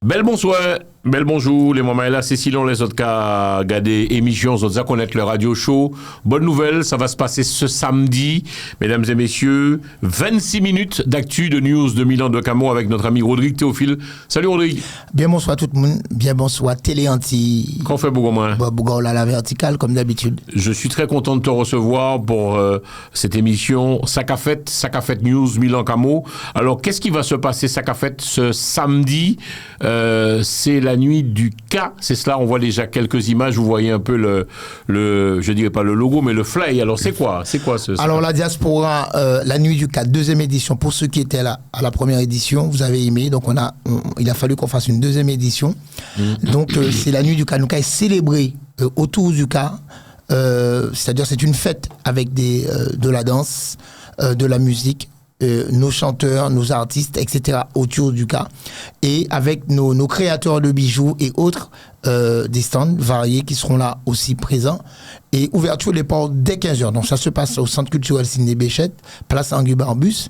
Bel bonsoir, bel bonjour, les moments là, c'est Silon, les autres cas, regarder émission, les autres à connaître le radio show. Bonne nouvelle, ça va se passer ce samedi, mesdames et messieurs, 26 minutes d'actu de news de Milan de Camo avec notre ami Rodrigue Théophile. Salut Rodrigue. Bien bonsoir tout le monde, bien bonsoir Télé Anti. Qu'on fait Bougouma? Bougouma la verticale comme d'habitude. Je suis très content de te recevoir pour cette émission Sakafet News Milan Camo. Alors qu'est-ce qui va se passer Sakafet ce samedi? C'est la nuit du K, c'est cela, on voit déjà quelques images, vous voyez un peu je dirais pas le logo, mais le fly. Alors c'est quoi ce Alors la diaspora, la nuit du K, deuxième édition, pour ceux qui étaient là à la première édition, vous avez aimé, donc il a fallu qu'on fasse une deuxième édition. Donc c'est la nuit du K, nous K est célébré autour du K, c'est-à-dire c'est une fête avec de la danse, de la musique, nos chanteurs, nos artistes, etc. autour du cas, et avec nos créateurs de bijoux et autres, des stands variés qui seront là aussi présents, et ouverture des portes dès 15h. Donc ça se passe au Centre culturel Sidney Béchette, place Angus Barbus,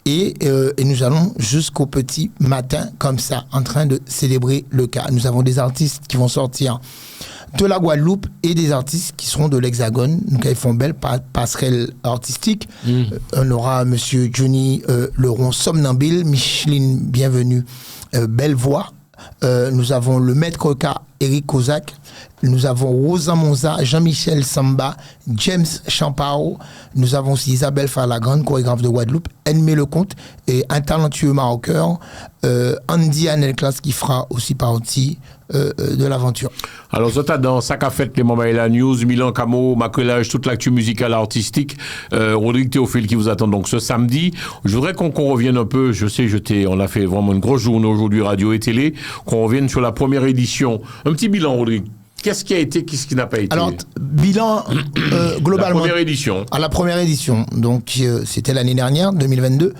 et nous allons jusqu'au petit matin, comme ça, en train de célébrer le cas. Nous avons des artistes qui vont sortir de la Guadeloupe et des artistes qui seront de l'Hexagone. Donc, ils font belle passerelle artistique. On aura Monsieur Johnny Leron, somnambule, Micheline Bienvenue, belle voix. Nous avons le maître K, Eric Kozak. Nous avons Rosa Monza, Jean-Michel Samba, James Champao. Nous avons aussi Isabelle Falagrande, chorégraphe de Guadeloupe, Enmé Lecomte et un talentueux marocain, Andy Anelclas, qui fera aussi partie de l'aventure. Alors, ça dans Sakafet, les moments et la news, Milan Camo, Maquillage, toute l'actu musicale artistique, Rodrigue Théophile qui vous attend donc ce samedi. Je voudrais qu'on revienne un peu, je sais, on a fait vraiment une grosse journée aujourd'hui, radio et télé, qu'on revienne sur la première édition. Un petit bilan, Rodrigue. Qu'est-ce qui a été, qu'est-ce qui n'a pas été? Alors, bilan globalement. La première édition. À la première édition, donc c'était l'année dernière, 2022.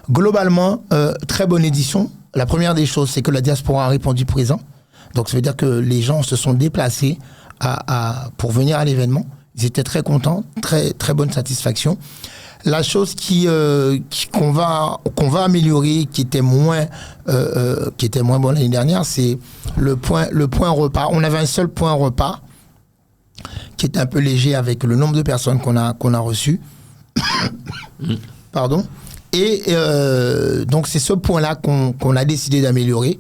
Globalement, très bonne édition. La première des choses, c'est que la diaspora a répondu présent. Donc ça veut dire que les gens se sont déplacés pour venir à l'événement. Ils étaient très contents, très, très bonne satisfaction. La chose qu'on va améliorer, qui était moins bon l'année dernière, c'est le point repas. On avait un seul point repas qui était un peu léger avec le nombre de personnes qu'on a reçues. Pardon. Et donc c'est ce point-là qu'on a décidé d'améliorer.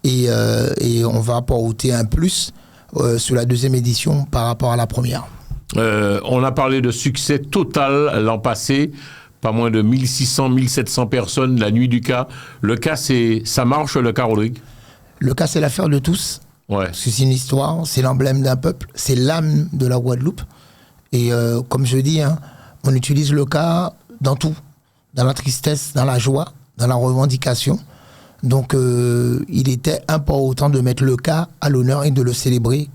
Et on va apporter un plus sur la deuxième édition par rapport à la première. On a parlé de succès total l'an passé, pas moins de 1600, 1700 personnes, la nuit du K. Le K, ça marche, le K, Rodrigue? Le K, c'est l'affaire de tous. Ouais. Parce que c'est une histoire, c'est l'emblème d'un peuple, c'est l'âme de la Guadeloupe. Et comme je dis, on utilise le K dans tout, dans la tristesse, dans la joie, dans la revendication. Donc, il était important de mettre le K à l'honneur et de le célébrer,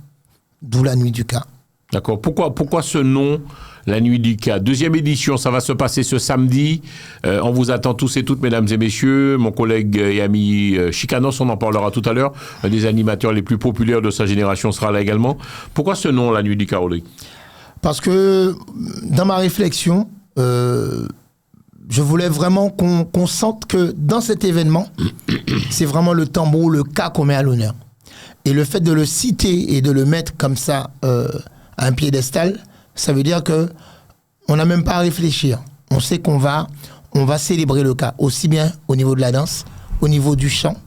d'où la nuit du K. D'accord. Pourquoi ce nom, la nuit du K? Deuxième édition, ça va se passer ce samedi. On vous attend tous et toutes, mesdames et messieurs. Mon collègue et ami Chicanos, on en parlera tout à l'heure. Un des animateurs les plus populaires de sa génération sera là également. Pourquoi ce nom, la nuit du K, Rodrigue? Parce que dans ma réflexion, je voulais vraiment qu'on sente que dans cet événement, c'est vraiment le tambour, le K qu'on met à l'honneur. Et le fait de le citer et de le mettre comme ça à un piédestal, ça veut dire que on n'a même pas à réfléchir. On sait qu'on va célébrer le K, aussi bien au niveau de la danse, au niveau du chant,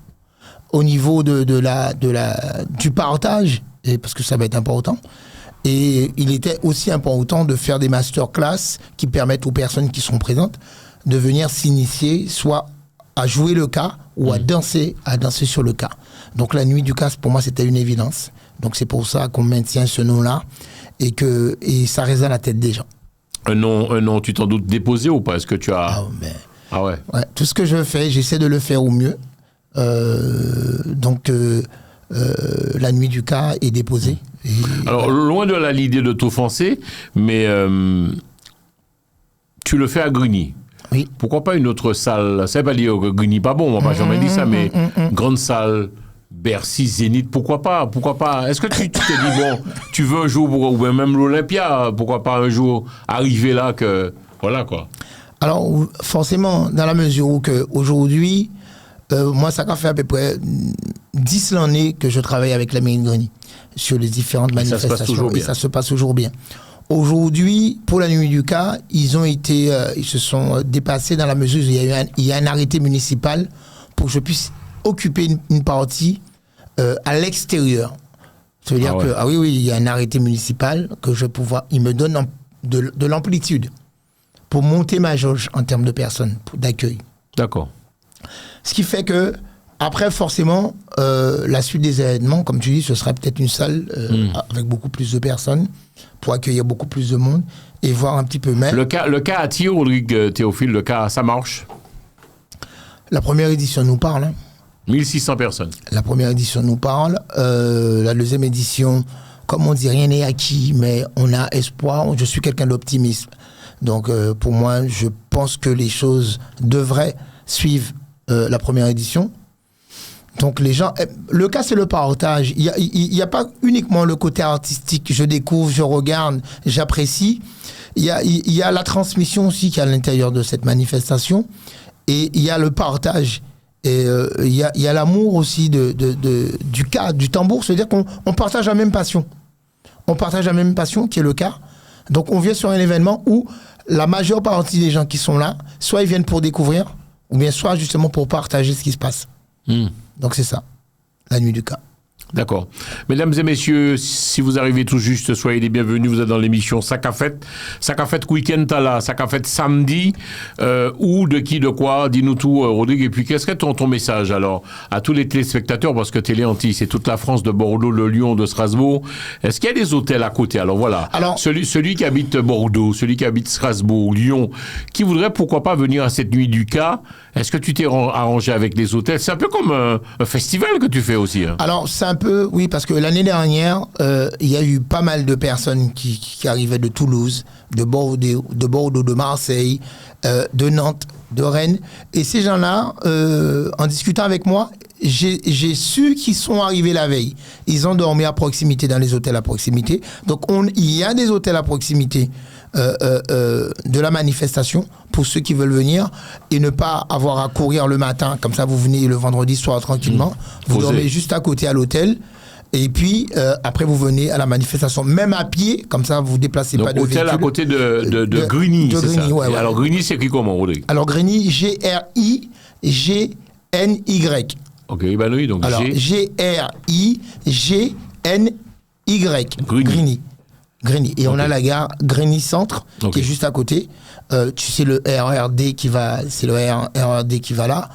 au niveau du partage, et parce que ça va être important. Et il était aussi important de faire des masterclass qui permettent aux personnes qui sont présentes de venir s'initier, soit à jouer le K ou à danser sur le K. Donc la nuit du K, pour moi, c'était une évidence. Donc c'est pour ça qu'on maintient ce nom-là et ça résonne à la tête des gens. Un nom, tu t'en doutes, déposé ou pas? Est-ce que tu as... Ah ouais. Ouais. Tout ce que je fais, j'essaie de le faire au mieux. La nuit du K est déposée. Alors, loin de l'idée de t'offenser, mais tu le fais à Grigny. Oui. Pourquoi pas une autre salle? Ça ne veut pas dire que Grigny pas bon, on m'a jamais dit ça, mais grande salle, Bercy, Zénith, pourquoi pas? Est-ce que tu t'es dit, bon, tu veux un jour, ou même l'Olympia, pourquoi pas un jour arriver là que... Voilà, quoi. Alors, forcément, dans la mesure où aujourd'hui, Moi, ça fait à peu près 10 l'année que je travaille avec la mairie de Grigny sur les différentes manifestations. Et ça se passe toujours bien. Aujourd'hui, pour la nuit du cas, ils se sont dépassés dans la mesure où il y a un arrêté municipal pour que je puisse occuper une partie à l'extérieur. Ça veut dire que, oui, il y a un arrêté municipal que je vais pouvoir, il me donne de l'amplitude pour monter ma jauge en termes de personnes d'accueil. D'accord. Ce qui fait que, après, forcément, la suite des événements, comme tu dis, ce sera peut-être une salle avec beaucoup plus de personnes pour accueillir beaucoup plus de monde et voir un petit peu même. Le cas à Thiers, Rodrigue Théophile, le cas, ça marche? La première édition nous parle. Hein. 1600 personnes. La première édition nous parle. La deuxième édition, comme on dit, rien n'est acquis, mais on a espoir. Je suis quelqu'un d'optimiste. Donc, pour moi, je pense que les choses devraient suivre la première édition. Donc, les gens... Le cas, c'est le partage. Il n'y a pas uniquement le côté artistique. Je découvre, je regarde, j'apprécie. Il y a la transmission aussi qui est à l'intérieur de cette manifestation. Et il y a le partage. Et il y a l'amour aussi du cas, du tambour. C'est-à-dire qu'on partage la même passion. On partage la même passion qui est le cas. Donc, on vient sur un événement où la majeure partie des gens qui sont là, soit ils viennent pour découvrir, ou bien soit justement pour partager ce qui se passe. Donc, c'est ça, la nuit du cas. D'accord. Mesdames et messieurs, si vous arrivez tout juste, soyez les bienvenus. Vous êtes dans l'émission Sakafet. Sakafet Week-end, t'as là. Sakafet samedi. Où, de qui, de quoi? Dis-nous tout, Rodrigue. Et puis, qu'est-ce que ton message, alors, à tous les téléspectateurs? Parce que Télé Antilles, c'est toute la France, de Bordeaux, de Lyon, de Strasbourg. Est-ce qu'il y a des hôtels à côté? Alors, voilà. Alors, celui qui habite Bordeaux, celui qui habite Strasbourg, Lyon, qui voudrait, pourquoi pas, venir à cette nuit du cas? Est-ce que tu t'es arrangé avec les hôtels? C'est un peu comme un festival que tu fais aussi. Hein. Alors, c'est un peu, oui, parce que l'année dernière, il y a eu pas mal de personnes qui arrivaient de Toulouse, de Bordeaux, de Marseille, de Nantes, de Rennes. Et ces gens-là, en discutant avec moi, j'ai su qu'ils sont arrivés la veille. Ils ont dormi à proximité, dans les hôtels à proximité. Donc, il y a des hôtels à proximité de la manifestation pour ceux qui veulent venir et ne pas avoir à courir le matin. Comme ça, vous venez le vendredi soir tranquillement. Vous dormez juste à côté à l'hôtel. Et puis, après, vous venez à la manifestation, même à pied, comme ça, vous vous déplacez donc, pas de véhicule. Hôtel à côté de Grigny, c'est Grigny, ça? Ouais. Alors, Grigny, c'est écrit comment, Rodrigue? Alors, Grigny, G-R-I-G-N-Y. Ok, ben oui, donc alors, G-R-I-G-N-Y. Grigny. Et on a la gare Grigny Centre, qui est juste à côté. Tu sais, le RERD qui va, c'est le RERD qui va là.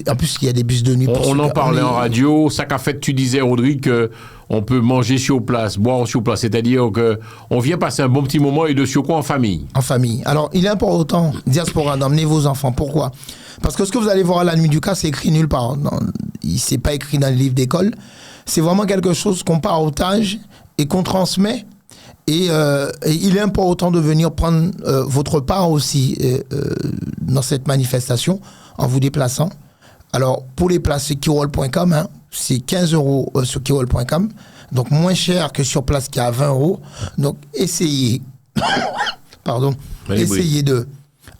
En plus, il y a des bus de nuit. On en parlait en radio. Sakafet, tu disais, Rodrigue, qu'on peut manger sur place, boire sur place. C'est-à-dire qu'on vient passer un bon petit moment et de sur quoi en famille. En famille. Alors, il est important, diaspora, d'emmener vos enfants. Pourquoi? Parce que ce que vous allez voir à la nuit du cas, c'est écrit nulle part. C'est pas écrit dans les livres d'école. C'est vraiment quelque chose qu'on partage et qu'on transmet. Et il est important de venir prendre votre part aussi dans cette manifestation en vous déplaçant. Alors, pour les places, c'est kirol.com, hein, c'est 15 € sur kirol.com, donc moins cher que sur place qui est à 20 €. Donc, essayez, essayez de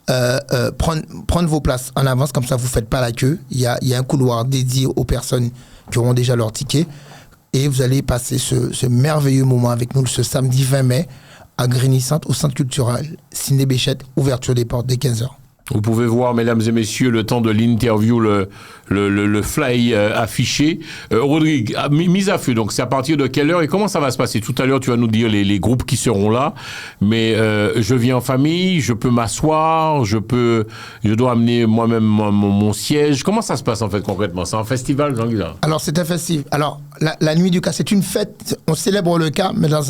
prendre vos places en avance, comme ça vous ne faites pas la queue. Il y a un couloir dédié aux personnes qui auront déjà leur ticket. Et vous allez passer ce merveilleux moment avec nous ce samedi 20 mai à Grigny Centre, au Centre culturel Ciné Béchette, ouverture des portes dès 15h. Vous pouvez voir, mesdames et messieurs, le temps de l'interview, le fly affiché. Rodrigue, mise à feu, donc c'est à partir de quelle heure et comment ça va se passer? Tout à l'heure, tu vas nous dire les groupes qui seront là, mais je viens en famille, je peux m'asseoir, je dois amener moi-même mon siège. Comment ça se passe en fait concrètement? C'est un festival, Jean-Guy? Alors, c'est un festival. Alors, la nuit du cas, c'est une fête. On célèbre le cas, mais dans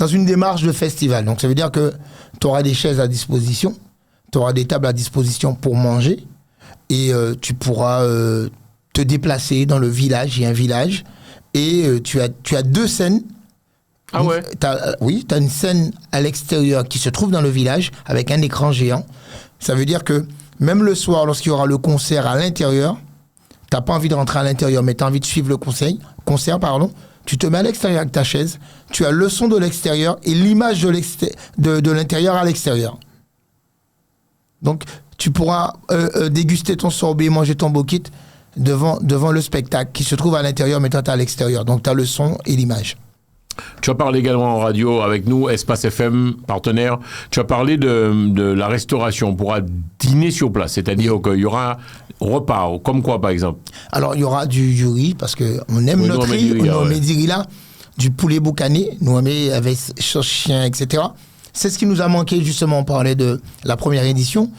une démarche de festival. Donc, ça veut dire que tu auras des chaises à disposition. Tu auras des tables à disposition pour manger et tu pourras te déplacer dans le village. Il y a un village et tu as deux scènes. Ah ouais? Oui, tu as une scène à l'extérieur qui se trouve dans le village avec un écran géant. Ça veut dire que même le soir, lorsqu'il y aura le concert à l'intérieur, tu n'as pas envie de rentrer à l'intérieur, mais tu as envie de suivre le concert, tu te mets à l'extérieur avec ta chaise, tu as le son de l'extérieur et l'image de l'intérieur à l'extérieur. Donc, tu pourras déguster ton sorbet, manger ton bokit devant le spectacle qui se trouve à l'intérieur, mais toi, tu es à l'extérieur. Donc, tu as le son et l'image. Tu as parlé également en radio avec nous, Espace FM, partenaire. Tu as parlé de la restauration. On pourra dîner sur place, c'est-à-dire qu'il y aura repas, comme quoi, par exemple? Alors, il y aura du riz, parce qu'on aime notre riz. On met du riz là, du poulet boucané, nous on met avec sauce chien, etc. C'est ce qui nous a manqué, justement, on parlait de la première édition.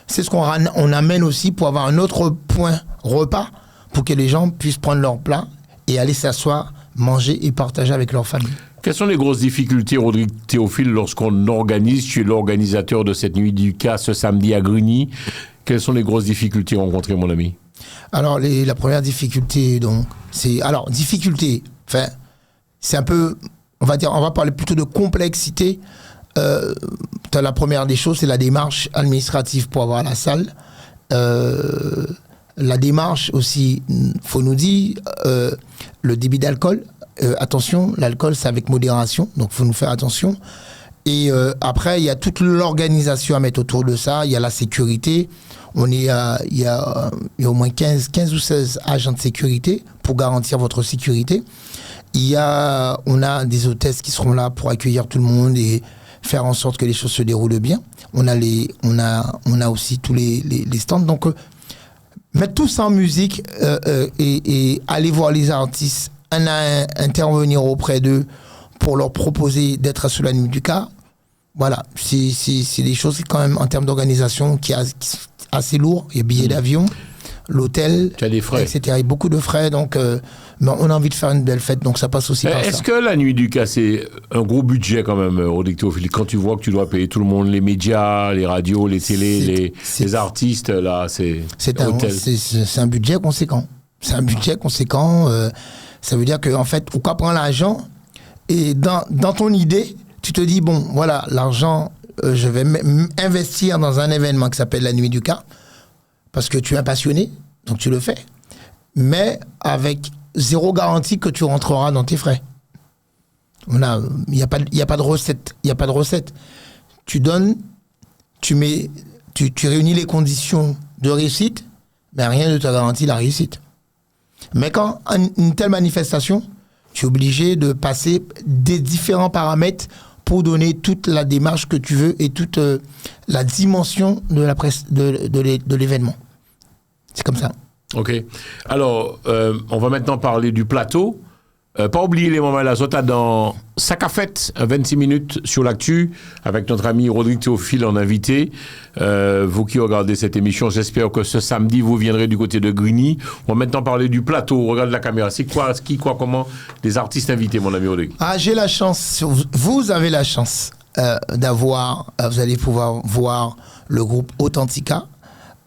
C'est ce qu'on amène aussi pour avoir un autre point repas, pour que les gens puissent prendre leur plat et aller s'asseoir, manger et partager avec leur famille. Quelles sont les grosses difficultés, Rodrigue Théophile, lorsqu'on organise, tu es l'organisateur de cette nuit du cas ce samedi à Grigny? Quelles sont les grosses difficultés rencontrées, mon ami? Alors, la première difficulté, donc, c'est un peu, on va parler plutôt de complexité. La première des choses, c'est la démarche administrative pour avoir la salle. La démarche aussi, faut nous dire, le débit d'alcool. Attention, l'alcool, c'est avec modération, donc il faut nous faire attention. Et après, il y a toute l'organisation à mettre autour de ça. Il y a la sécurité. Il y a au moins 15 ou 16 agents de sécurité pour garantir votre sécurité. On a des hôtesses qui seront là pour accueillir tout le monde et faire en sorte que les choses se déroulent bien. On a aussi tous les stands. Donc, mettre tout ça en musique et aller voir les artistes, intervenir auprès d'eux pour leur proposer d'être sur la nuit du cas. Voilà, c'est des choses qui, quand même, en termes d'organisation, qui est assez lourd. Il y a billets d'avion, l'hôtel, tu as des frais, etc. Il y a beaucoup de frais, donc on a envie de faire une belle fête, donc ça passe aussi par ça. Est-ce que la nuit du cas, c'est un gros budget quand même, Rodrigue Théophile, quand tu vois que tu dois payer tout le monde, les médias, les radios, les télés, les artistes, là, c'est un budget conséquent. C'est un budget conséquent. Ça veut dire qu'en fait, pourquoi prendre l'argent et dans ton idée, tu te dis, bon, voilà, l'argent, je vais investir dans un événement qui s'appelle la nuit du cas, parce que tu es un passionné, donc tu le fais, mais avec zéro garantie que tu rentreras dans tes frais. Il n'y a pas de recette. Il n'y a pas de recette. Tu donnes, tu réunis les conditions de réussite, mais rien ne te garantit la réussite. Mais quand une telle manifestation, tu es obligé de passer des différents paramètres pour donner toute la démarche que tu veux et toute la dimension de l'événement. C'est comme ça. OK. Alors, on va maintenant parler du plateau. Pas oublier les moments là, Zota dans Sacafette, 26 minutes sur l'actu, avec notre ami Rodrigue Théophile en invité. Vous qui regardez cette émission, j'espère que ce samedi, vous viendrez du côté de Grigny. On va maintenant parler du plateau. Regarde la caméra. C'est quoi, comment, les artistes invités, mon ami Rodrigue? J'ai la chance, vous avez la chance d'avoir, vous allez pouvoir voir le groupe Authentica,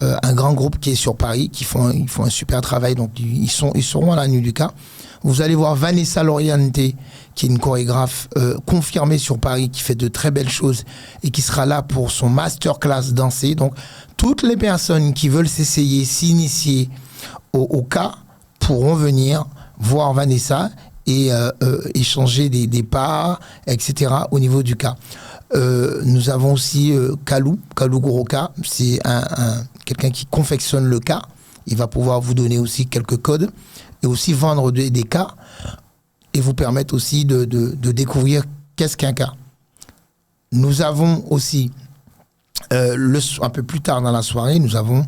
un grand groupe qui est sur Paris, ils font un super travail, donc ils seront à la nuit du cas. Vous allez voir Vanessa Loriente, qui est une chorégraphe confirmée sur Paris, qui fait de très belles choses et qui sera là pour son masterclass dansé. Donc, toutes les personnes qui veulent s'initier au cas pourront venir voir Vanessa et échanger des pas, etc. au niveau du cas. Nous avons aussi Kalou Goroka, c'est quelqu'un qui confectionne le cas. Il va pouvoir vous donner aussi quelques codes et aussi vendre des cas et vous permettre aussi de découvrir qu'est-ce qu'un cas. Nous avons aussi, un peu plus tard dans la soirée, nous avons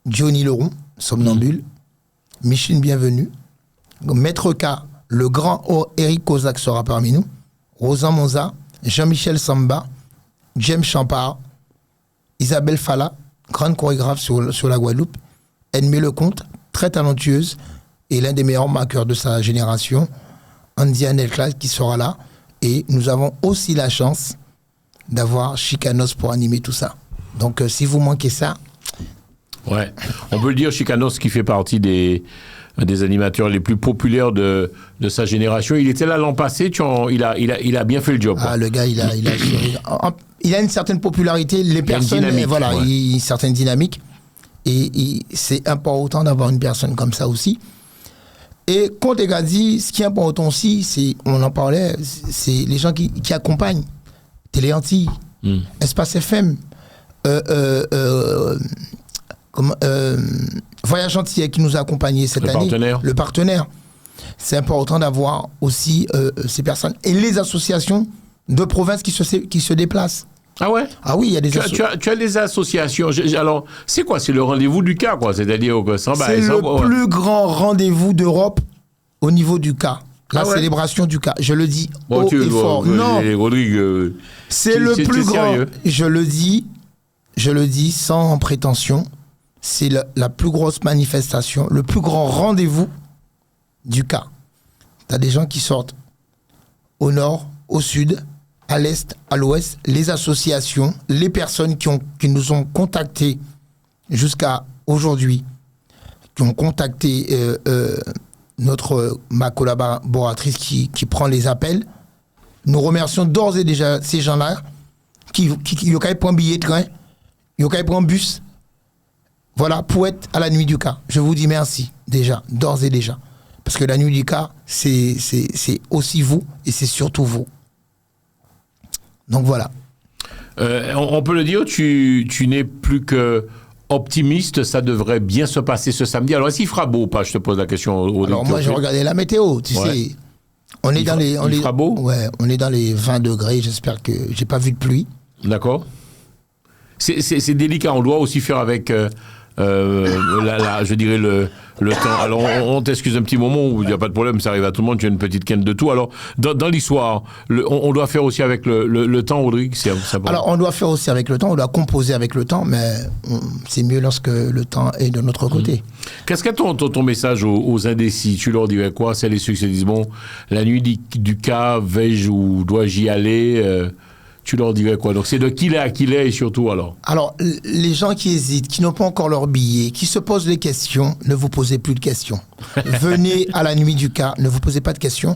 Johnny Leroux, somnambule, Micheline Bienvenue, Maître K, le grand Eric Kozak sera parmi nous, Rosan Monza, Jean-Michel Samba, James Champard, Isabelle Falla, grande chorégraphe sur la Guadeloupe, Edmé Lecomte, très talentueuse, et l'un des meilleurs marqueurs de sa génération, Andy Anelclas, qui sera là. Et nous avons aussi la chance d'avoir Chicanos pour animer tout ça. Donc, si vous manquez ça... Ouais, on peut le dire, Chicanos qui fait partie des animateurs les plus populaires de sa génération. Il était là l'an passé, il a bien fait le job. Ah, le gars, il a une certaine popularité. Les personnes, voilà, ouais. Il a une certaine dynamique. Et c'est important d'avoir une personne comme ça aussi. Et Comte Gadi, ce qui est important aussi, on en parlait, c'est les gens qui accompagnent. Télé Antilles, Espace FM, Voyage Antillais qui nous a accompagnés cette année. Le partenaire. C'est important d'avoir aussi ces personnes et les associations de province qui se déplacent. Ah ouais? Ah oui, il y a des associations. Tu as des associations. Alors, c'est quoi? C'est le rendez-vous du cas, quoi. C'est-à-dire que c'est le plus grand rendez-vous d'Europe au niveau du cas. La célébration du cas. Je le dis haut et fort. Non, Rodrigue, c'est le plus grand. Sérieux? Je le dis sans prétention. C'est la plus grosse manifestation, le plus grand rendez-vous du cas. Tu as des gens qui sortent au nord, au sud, à l'est, à l'ouest, les associations, les personnes qui nous ont contactés jusqu'à aujourd'hui, qui ont contacté ma collaboratrice qui prend les appels. Nous remercions d'ores et déjà ces gens-là qui prennent billet de train, qui prennent bus. Voilà, pour être à la nuit du cas. Je vous dis merci, déjà, d'ores et déjà. Parce que la nuit du cas, c'est aussi vous et c'est surtout vous. Donc voilà. On peut le dire, tu n'es plus que optimiste, ça devrait bien se passer ce samedi. Alors, est-ce qu'il fera beau ou pas? Je te pose la question. Alors, moi, j'ai regardé la météo, tu sais. On est il fera beau? Ouais, on est dans les 20 degrés. J'espère que j'ai pas vu de pluie. D'accord. C'est délicat. On doit aussi faire avec... je dirais le temps. Alors, on t'excuse un petit moment où il n'y a pas de problème, ça arrive à tout le monde, tu as une petite quinte de tout. Alors, dans l'histoire, on doit faire aussi avec le temps, Rodrigue, c'est bon. Alors, on doit faire aussi avec le temps, on doit composer avec le temps, mais c'est mieux lorsque le temps est de notre côté. Qu'est-ce que ton message aux indécis? Tu leur dirais quoi? C'est les ceux qui se disent, bon, la nuit du cas, vais-je ou dois-je y aller tu leur dirais quoi? Donc, c'est de qui l'est à qui l'est et surtout alors? Alors, les gens qui hésitent, qui n'ont pas encore leur billet, qui se posent des questions, ne vous posez plus de questions. Venez à la nuit du cas, ne vous posez pas de questions.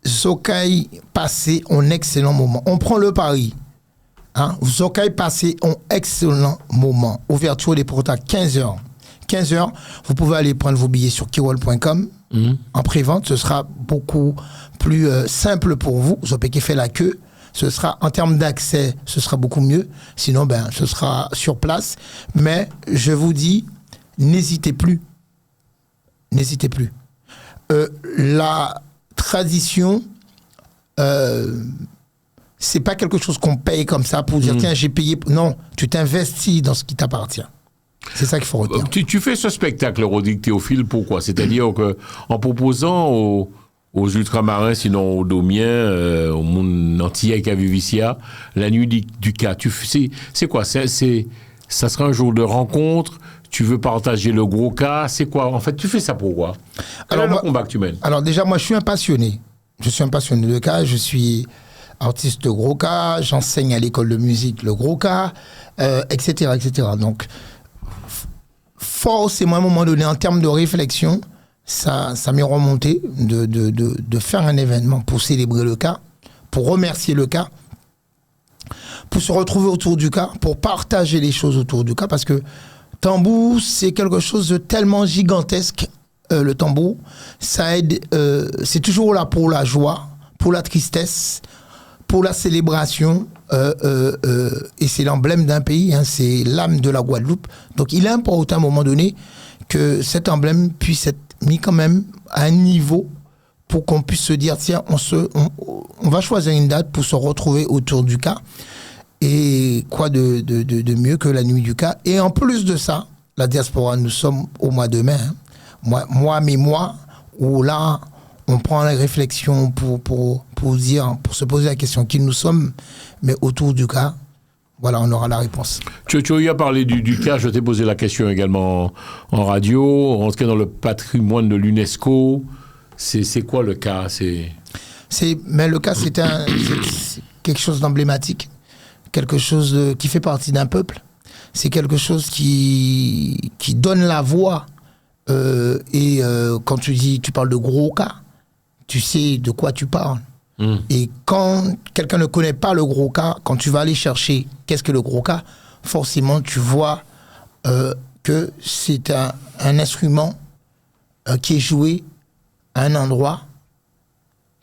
Zokai passé un excellent moment. On prend le pari. Zokai passé un excellent moment. Ouverture des portes à 15h. 15h, vous pouvez aller prendre vos billets sur kirol.com en pré-vente. Ce sera beaucoup plus simple pour vous. Zopai qui fait la queue. Ce sera, en termes d'accès, ce sera beaucoup mieux. Sinon, ce sera sur place. Mais je vous dis, n'hésitez plus. N'hésitez plus. La tradition, c'est pas quelque chose qu'on paye comme ça pour dire, tiens, j'ai payé. Non, tu t'investis dans ce qui t'appartient. C'est ça qu'il faut retenir. Tu fais ce spectacle, Rodrigue Théophile, pourquoi? C'est-à-dire qu'en proposant aux ultramarins, sinon aux Domiens, au monde antillais qui a vécu ici, la nuit du cas. C'est quoi? Ça sera un jour de rencontre? Tu veux partager le gros cas? C'est quoi? En fait, tu fais ça pourquoi? Alors, le combat que tu mènes? Alors déjà, moi, je suis un passionné. Je suis un passionné de cas. Je suis artiste de gros cas. J'enseigne à l'école de musique le gros cas, etc., etc. Donc, forcément, à un moment donné, en termes de réflexion, ça m'est remonté de faire un événement pour célébrer le cas, pour remercier le cas, pour se retrouver autour du cas, pour partager les choses autour du cas, parce que tambour, c'est quelque chose de tellement gigantesque, le tambour. Ça aide, c'est toujours là pour la joie, pour la tristesse, pour la célébration, et c'est l'emblème d'un pays, c'est l'âme de la Guadeloupe. Donc il est important à un moment donné que cet emblème puisse être mis quand même à un niveau pour qu'on puisse se dire, tiens, on va choisir une date pour se retrouver autour du cas. Et quoi de mieux que la nuit du cas. Et en plus de ça, la diaspora, nous sommes au mois de mai. Moi, où là, on prend la réflexion pour se poser la question qui nous sommes, mais autour du cas. Voilà, on aura la réponse. Tu as eu à parler du cas, je t'ai posé la question également en radio, rentrer dans le patrimoine de l'UNESCO. C'est quoi le cas? Mais le cas, c'est quelque chose d'emblématique, quelque chose qui fait partie d'un peuple. C'est quelque chose qui donne la voix. Quand tu parles de gros cas, tu sais de quoi tu parles. Et quand quelqu'un ne connaît pas le gros cas, quand tu vas aller chercher qu'est-ce que le gros cas, forcément tu vois que c'est un instrument qui est joué à un endroit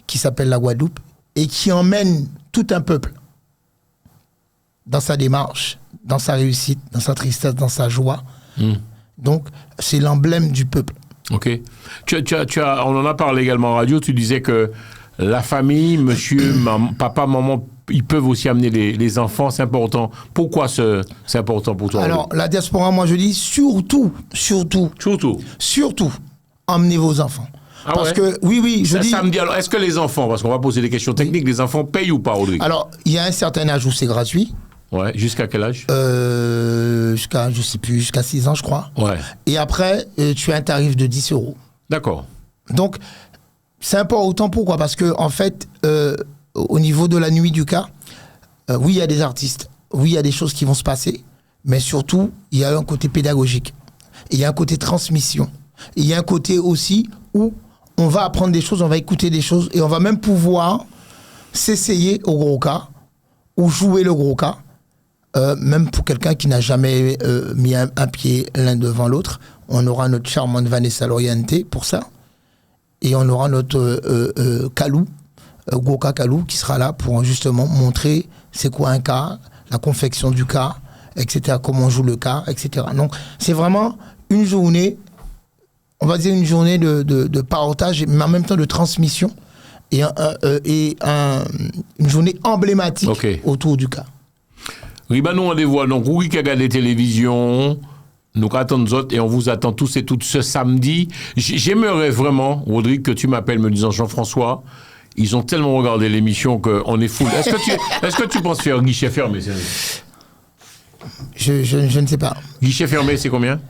qui s'appelle la Guadeloupe et qui emmène tout un peuple. dans sa démarche, dans sa réussite, dans sa tristesse, dans sa joie. Donc, c'est l'emblème du peuple. Ok. On en a parlé également en radio, tu disais que la famille, monsieur, papa, maman, ils peuvent aussi amener les enfants, c'est important. Pourquoi c'est important pour toi? Alors, la diaspora, moi je dis surtout, emmenez vos enfants. Ah parce ouais? que, oui, je dis... Samedi, alors, est-ce que les enfants, parce qu'on va poser des questions techniques, les enfants payent ou pas, Rodrigue? Alors, il y a un certain âge où c'est gratuit. Ouais, jusqu'à quel âge? Jusqu'à, je sais plus, jusqu'à 6 ans, je crois. Ouais. Et après, tu as un tarif de 10 €. D'accord. Donc, c'est important. Pourquoi? Parce que, en fait, au niveau de la nuit du cas, oui, il y a des artistes. Oui, il y a des choses qui vont se passer. Mais surtout, il y a un côté pédagogique. Il y a un côté transmission. Il y a un côté aussi où on va apprendre des choses, on va écouter des choses et on va même pouvoir s'essayer au gros cas ou jouer le gros cas. Même pour quelqu'un qui n'a jamais mis un pied l'un devant l'autre, on aura notre charmante Vanessa Loriente pour ça. Et on aura notre Kalou, Goka Kalou, qui sera là pour justement montrer c'est quoi un cas, la confection du cas, etc., comment on joue le cas, etc. Donc, c'est vraiment une journée, on va dire une journée de partage, mais en même temps de transmission, et une journée emblématique autour du cas. Oui, ben nous, on les voit. Donc, oui, qui a regardé la télévision, nous attendons nous autres et on vous attend tous et toutes ce samedi. J'aimerais vraiment, Rodrigue, que tu m'appelles me disant Jean-François, ils ont tellement regardé l'émission qu'on est fou. Est-ce que tu penses faire guichet fermé? Je ne sais pas. Guichet fermé, c'est combien?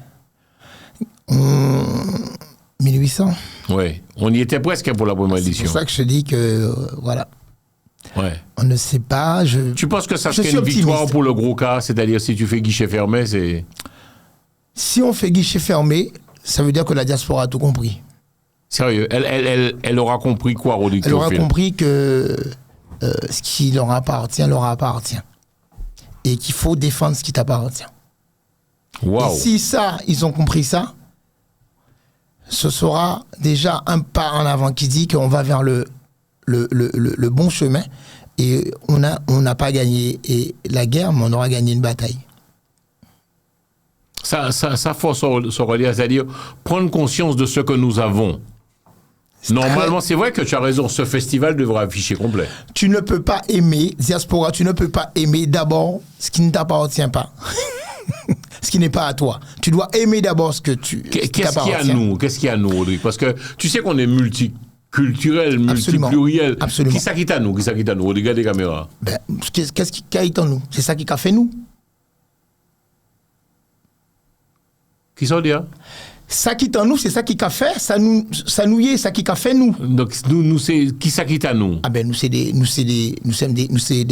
1800. Oui, on y était presque pour la première édition. C'est pour ça que je dis que, voilà. Ouais. On ne sait pas. Tu penses que ça serait une victoire pour le gros cas? C'est-à-dire, si tu fais guichet fermé, c'est... Si on fait guichet fermé, ça veut dire que la diaspora a tout compris. Sérieux? Elle aura compris quoi, Rodrigue? Elle aura compris que ce qui leur appartient. Et qu'il faut défendre ce qui t'appartient. Wow. Et si ça, ils ont compris ça, ce sera déjà un pas en avant qui dit qu'on va vers le bon chemin et on n'a pas gagné la guerre, mais on aura gagné une bataille. Ça faut se relier, c'est-à-dire prendre conscience de ce que nous avons. Normalement, c'est vrai que tu as raison, ce festival devra afficher complet. Tu ne peux pas aimer, diaspora, tu ne peux pas aimer d'abord ce qui ne t'appartient pas. Ce qui n'est pas à toi. Tu dois aimer d'abord ce que tu... Qu'est-ce qu'il y a à nous? Qu'est-ce qu'il y a à nous, Rodrigue? Parce que tu sais qu'on est multiculturel, multipluriel. Absolument. Qui ça quitte à nous? Regarde les caméras. Ben, qu'est-ce qui quitte en nous? C'est ça qui a fait nous. Qui ça dit? Ça qui est en nous, c'est ça qui a fait, ça nous y est, ça qui a fait nous. Donc nous c'est qui ça quitte à nous? Ah ben nous c'est des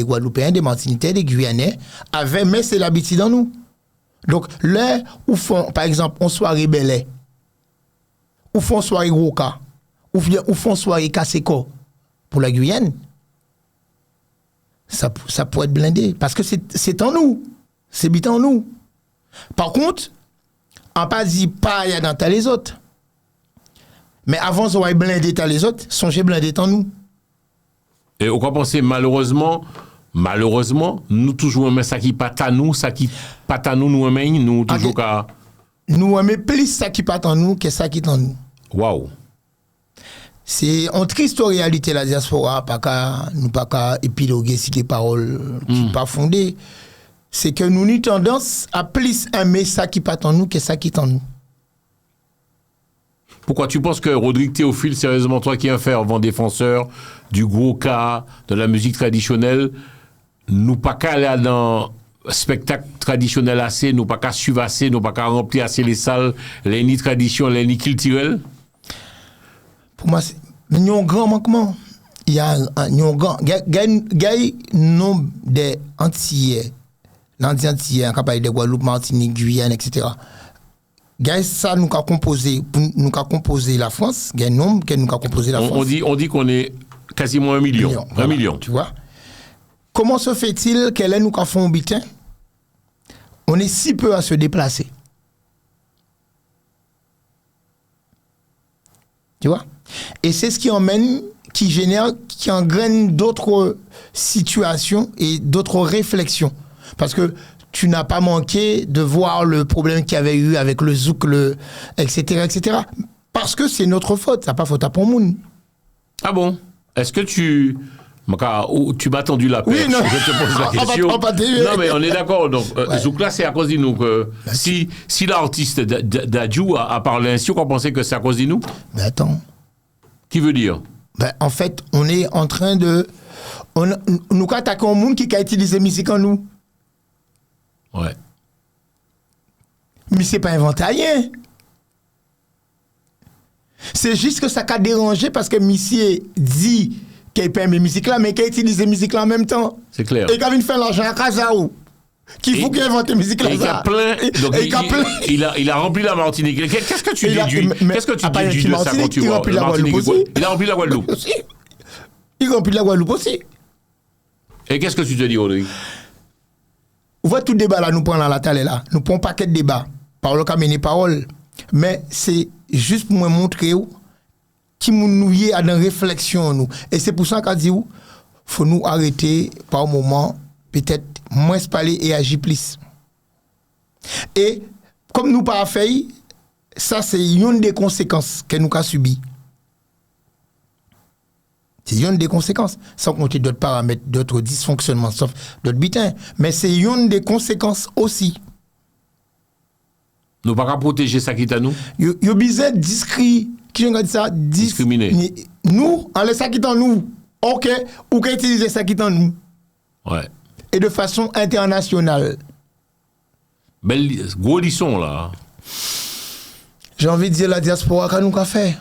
Guadeloupéens, des Martiniquais, des Guyanais, mais c'est l'habitude en nous. Donc là où font par exemple on soirée Belay, ou font soirée Roca, ou font soirée Kaseko pour la Guyane, ça pourrait être blindé parce que c'est en nous, c'est bit en nous. Par contre, on pas dit pas y a dans les autres. Mais avant on va blindé dans les autres, songez blindé en nous. Et on va penser malheureusement, nous toujours aimons ça qui pas à nous, ça qui pas à nous aimons, nous toujours qu'à... Nous aimons plus ça qui pas en nous que ça qui est en nous. Waouh. C'est une triste réalité la diaspora, nous pas qu'à épiloguer si les paroles qui pas fondées. C'est que nous avons tendance à plus aimer ça qui pas en nous que ça qui est en nous. Pourquoi tu penses que Rodrigue Théophile, sérieusement, toi qui es un fervent défenseur du gros cas, de la musique traditionnelle, nous pas qu'à aller dans spectacle traditionnel assez, nous pas qu'à suivre assez, nous pas qu'à remplir assez les salles, les nids tradition, les nids culturels? Pour moi, il y a un grand manquement. Il y a un nombre des Antillais, l'Antillais, capable de Guadeloupe, Martinique, Guyane, etc. Ça nous a composé la France, il y a un nombre que nous a composé la France. On dit qu'on est quasiment 1 million. Voilà, 1 million. Tu vois? Comment se fait-il qu'elle nous a fait un butin? On est si peu à se déplacer. Tu vois? Et c'est ce qui emmène, qui engraine d'autres situations et d'autres réflexions. Parce que tu n'as pas manqué de voir le problème qu'il y avait eu avec le zouk, etc., etc. Parce que c'est notre faute, ça n'a pas faute à Pomoun. Ah bon? Est-ce que tu m'as tendu la perche? Oui, non. Je te pose la question. Non, mais on est d'accord. Donc, zouk là, c'est à cause de nous. Si l'artiste d'Adjou a parlé ainsi, on pensait que c'est à cause de nous? Mais attends. Qui veut dire? En fait, on est en train de... Nous attaquons un monde qui a utilisé la musique en nous. Ouais. Mais c'est pas inventé rien. C'est juste que ça a dérangé parce que monsieur dit qu'il permet la musique là, mais qu'il utilise la musique là en même temps. C'est clair. Et qu'il vient faire l'argent à Kazaou. Qu'il faut qu'il invente la musique là. Il a plein. Donc il a rempli la Martinique. Qu'est-ce que tu déduis? Qu'est-ce que tu déduis de ça quand tu vois la Martinique? Il a rempli la Guadeloupe. Il remplit la Guadeloupe aussi. Et qu'est-ce que tu te dis, Rodrigue? Vous voyez tout le débat là, nous prenons la table là. Nous prenons un paquet de débats. Par le cabinet parole. Mais c'est juste pour me montrer qui nous y est à dans réflexion nous. Et c'est pour ça qu'on dit faut nous arrêter par moment, peut-être moins parler et agir plus. Et comme nous pas fait, ça c'est une des conséquences que nous avons subies. C'est une des conséquences, sans compter d'autres paramètres, d'autres dysfonctionnements, sauf d'autres butins. Mais c'est une des conséquences aussi. Nous pas qu'à protéger ça qui est à nous. Yo bizarre discret, qui dit ça, discriminer. Nous, en laissant ça qui est en nous. OK, ou qu'à utiliser ça qui est en nous. Ouais. Et de façon internationale. Belle gros lisson là. J'ai envie de dire la diaspora qu'a nous qu'a fait.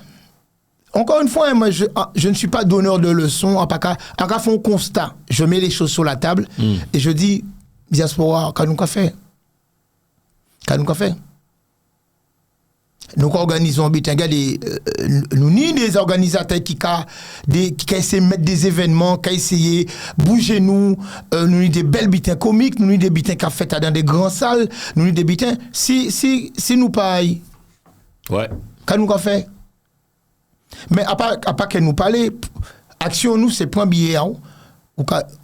Encore une fois, moi, je ne suis pas donneur de leçons. En cas font un constat, je mets les choses sur la table et je dis diaspora qu'a nous qu'a fait. Qu'a nous qu'a fait. Nous organisons nous ni des organisateurs qui essaient de mettre des événements, qui essaient de bouger nous ni des belles bitins comiques, nous ni des bitins qui fait dans des grandes salles, nous ni des bitins si nous pareil. Ouais. Qu'a nous qu'a fait. Mais à part que nous parler, action nous c'est point billet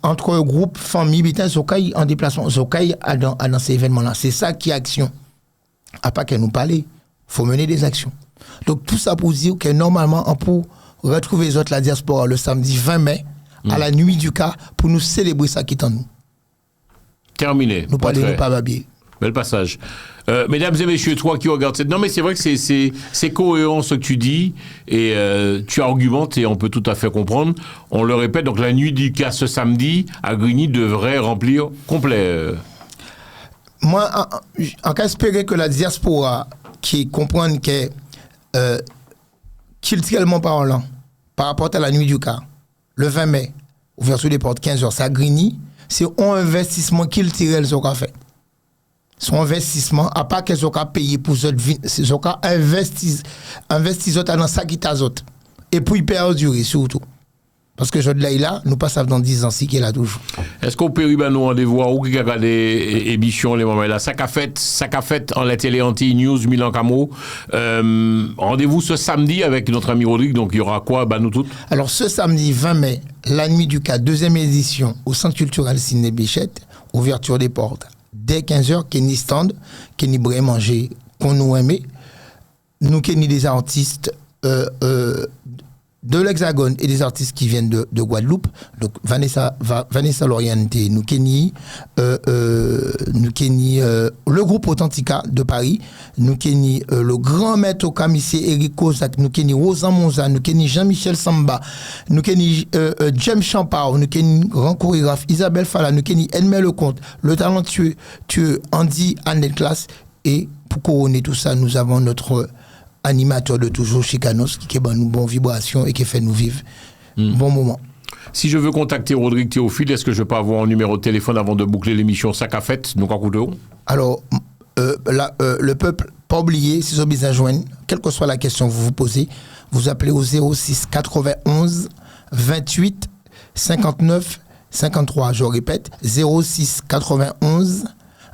entre groupe famille bitin zokai en déplacement zokai dans ces événements là, c'est ça qui est action. À part que nous parler, faut mener des actions. Donc tout ça pour dire que normalement on peut retrouver les autres la diaspora le samedi 20 mai à la nuit du cas pour nous célébrer ça qui est en nous. Terminé. Nous parler nous pas babier. Bel passage. Mesdames et messieurs, toi qui regardez cette... Non, mais c'est vrai que c'est cohérent ce que tu dis et tu argumentes et on peut tout à fait comprendre. On le répète, donc la nuit du cas ce samedi à Grigny devrait remplir complet. Moi, en cas espérer que la diaspora qui comprenne que culturellement parlant, par rapport à la nuit du cas, le 20 mai, ouverture des portes 15h, ça Grigny, c'est un investissement culturel qu'on a fait. Son investissement, à part qu'ils ont payé pour eux, ils ont investi dans ça qui t'a autres. Et puis perdurer surtout. Parce que je dis là, nous passons dans 10 ans, si qu'il a toujours. Est-ce qu'on peut nous rendez-vous où qui a regardé émission les moments là? Ça qu'a fait en la télé anti-news Milan Camo. Rendez-vous ce samedi avec notre ami Rodrigue, donc il y aura quoi, nous toutes? Alors ce samedi 20 mai, la nuit du cas, deuxième édition au Centre culturel Sidney Bichette, ouverture des portes. Dès 15h, Kenny stand, Kenny bré manger, qu'on nous aime. Nous, Kenny des artistes de l'Hexagone et des artistes qui viennent de Guadeloupe. Donc, Vanessa Loriente, nous, Kenny, le groupe Authentica de Paris, nous, Kenny, le grand maître au camissier Eric Kozak, nous, Kenny, Rosan Monza, nous, Kenny, Jean-Michel Samba, nous, Kenny, James Champard, nous, Kenny, grand chorégraphe, Isabelle Fala, nous, Kenny, Edmé Lecomte, le talentueux Andy Annette Classe. Et pour couronner tout ça, nous avons notre animateur de toujours, Chicanos, qui est une bonne vibration et qui fait nous vivre bon moment. Si je veux contacter Rodrigue Théophile, est-ce que je peux avoir un numéro de téléphone avant de boucler l'émission Sac à Fête? Donc, alors, le peuple, pas oublier, si vous avez besoin de joindre, quelle que soit la question que vous vous posez, vous appelez au 06 91 28 59 53. Je répète, 06 91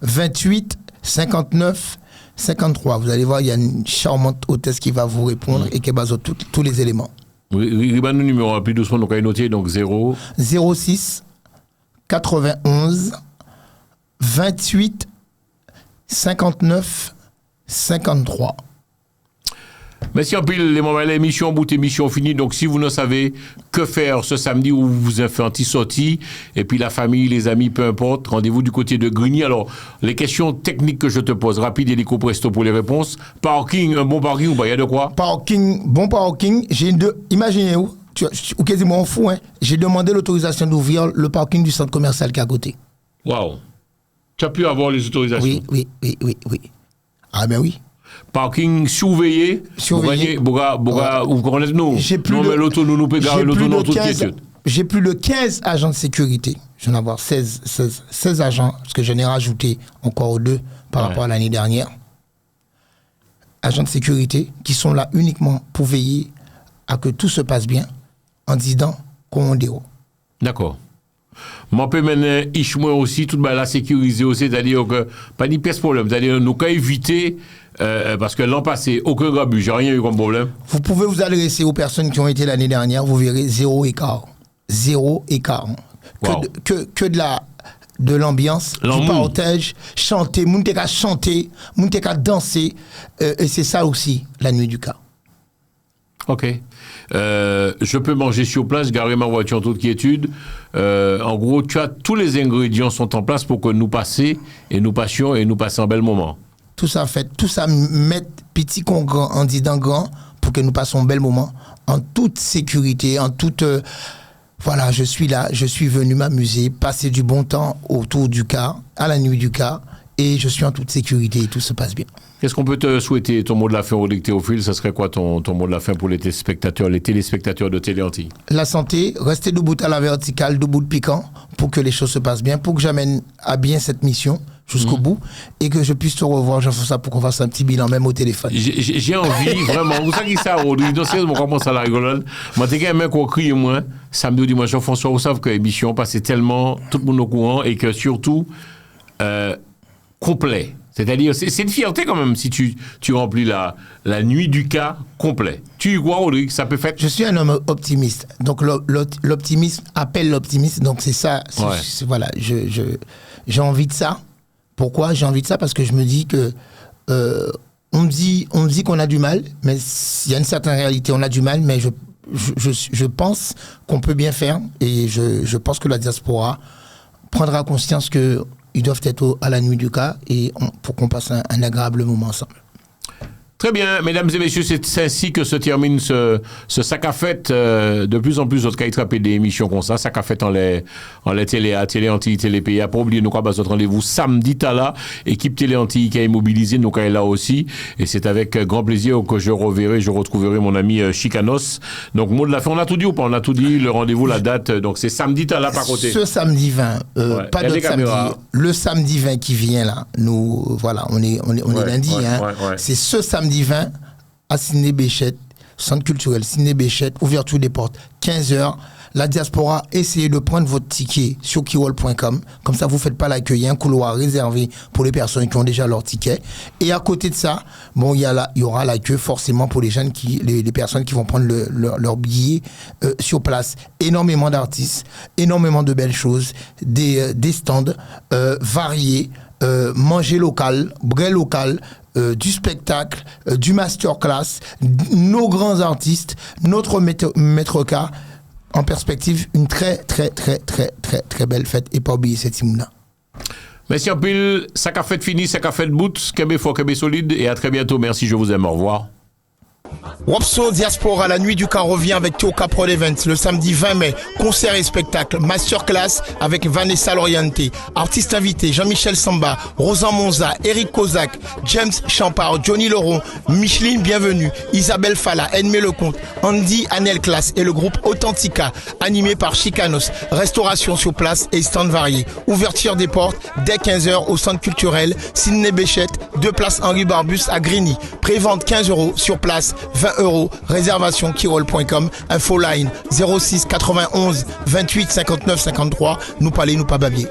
28 59 53. Vous allez voir, il y a une charmante hôtesse qui va vous répondre et qui base tous les éléments. Oui, le numéro plus doucement, donc à noter, donc 06 91 28 59 53. Merci en pile, les moments, l'émission bout, émission finie. Donc, si vous ne savez que faire ce samedi où vous avez fait un petit sortie, et puis la famille, les amis, peu importe, rendez-vous du côté de Grigny. Alors, les questions techniques que je te pose, rapide et lico presto pour les réponses. Parking, un bon parking ou pas, il y a de quoi? Parking, bon parking. Imaginez-vous, ou quasiment fou, hein, j'ai demandé l'autorisation d'ouvrir le parking du centre commercial qui est à côté. Waouh! Tu as pu avoir les autorisations? Oui. Ah ben oui. Parking surveillé. Vous connaissez nous? J'ai plus de 15 agents de sécurité. Je vais en avoir 16 agents, parce que j'en ai rajouté encore 2 par rapport à l'année dernière. Agents de sécurité qui sont là uniquement pour veiller à que tout se passe bien en disant qu'on déroule. D'accord. Moi, je peux mener aussi, tout la sécuriser aussi, c'est-à-dire que pas de problème. C'est-à-dire nous qu'à éviter, parce que l'an passé, aucun grabus, j'ai rien eu comme problème. Vous pouvez vous adresser aux personnes qui ont été l'année dernière, vous verrez 0 écart. 0 écart. Wow. Que de l'ambiance, du partage, chanter, moun te ka chanter, moun te ka danser, et c'est ça aussi la nuit du cas. Ok. Je peux manger sur place, garer ma voiture en toute quiétude. En gros, tous les ingrédients sont en place pour que nous passions un bel moment. Tout ça mettre petit con grand en disant grand pour que nous passions un bel moment en toute sécurité, en toute voilà, je suis là, je suis venu m'amuser, passer du bon temps autour du cas, à la nuit du cas, et je suis en toute sécurité et tout se passe bien. Qu'est-ce qu'on peut te souhaiter? Ton mot de la fin, Rodrigue Théophile, ça serait quoi ton mot de la fin pour les téléspectateurs de Télé Antilles? La santé, rester debout à la verticale, debout de piquant, pour que les choses se passent bien, pour que j'amène à bien cette mission jusqu'au bout, et que je puisse te revoir, j'en fais ça pour qu'on fasse un petit bilan, même au téléphone. J'ai envie, vraiment, vous savez qui ça, Rodrigue? Donc, sérieusement, on commence à la rigolade. Moi, t'es qu'un mec qui crie, moi, samedi ou dimanche, Jean-François, vous savez que l'émission passait tellement, tout le monde au courant, et que surtout, complet. C'est-à-dire, c'est une fierté quand même si tu remplis la nuit du cas complet. Tu y crois, Rodrigue? Ça peut faire? Je suis un homme optimiste. Donc, l'optimisme appelle l'optimisme. Donc, c'est ça. Voilà, j'ai envie de ça. Pourquoi j'ai envie de ça? Parce que je me dis que on me dit qu'on a du mal, mais il y a une certaine réalité. On a du mal, mais je pense qu'on peut bien faire. Et je pense que la diaspora prendra conscience que ils doivent être à la nuit du cas et pour qu'on passe un agréable moment ensemble. Très bien, mesdames et messieurs, c'est ainsi que se termine ce sac à fête. De plus en plus, d'autres cas attrapés des émissions comme ça. Sac à fête en les Télé Antilles, Télé PA. Pas oublier, nous avons notre rendez-vous samedi là. Équipe Télé Antilles qui est immobilisée, nous est là aussi. Et c'est avec grand plaisir que je retrouverai mon ami Chicanos. Donc, mot de la fin, on a tout dit ou pas? On a tout dit, le rendez-vous, la date. Donc, c'est samedi là, par côté. Ce samedi 20, pas d'autre samedi. Le samedi 20 qui vient là, nous, voilà, on est lundi. C'est ce samedi 20 à Sidney Béchette, centre culturel Sidney Béchette, ouverture des portes 15h. La diaspora, essayez de prendre votre ticket sur kiwol.com. Comme ça, vous ne faites pas l'accueil. Il y a un couloir réservé pour les personnes qui ont déjà leur ticket. Et à côté de ça, bon, il y aura l'accueil forcément pour les jeunes les personnes qui vont prendre leur billet sur place. Énormément d'artistes, énormément de belles choses, des stands variés, manger local, brais local, du spectacle, du masterclass, nos grands artistes, notre maître cas. En perspective, une très, très, très, très, très, très belle fête. Et pas oublier cette Simona. Merci en pile. Ça qu'a fait fini, ça qu'a fait bout. Kébé fort, Kébé solide. Et à très bientôt. Merci, je vous aime. Au revoir. Wapso Diaspora, la nuit du camp revient avec Théo Caprol Events le samedi 20 mai. Concert et spectacle, masterclass avec Vanessa Loriente. Artistes invités, Jean-Michel Samba, Rosan Monza, Eric Kozak, James Champard, Johnny Laurent, Micheline Bienvenue, Isabelle Falla, Edmé Lecomte, Andy Anel Class et le groupe Authentica, animé par Chicanos. Restauration sur place et stand variés. Ouverture des portes dès 15h au centre culturel Sidney Béchette, 2 places Henri Barbus à Grigny. Prévente 15 € sur place. 20 €, réservation kiwol.com, info line 06 91 28 59 53, nous parler, nous pas babier.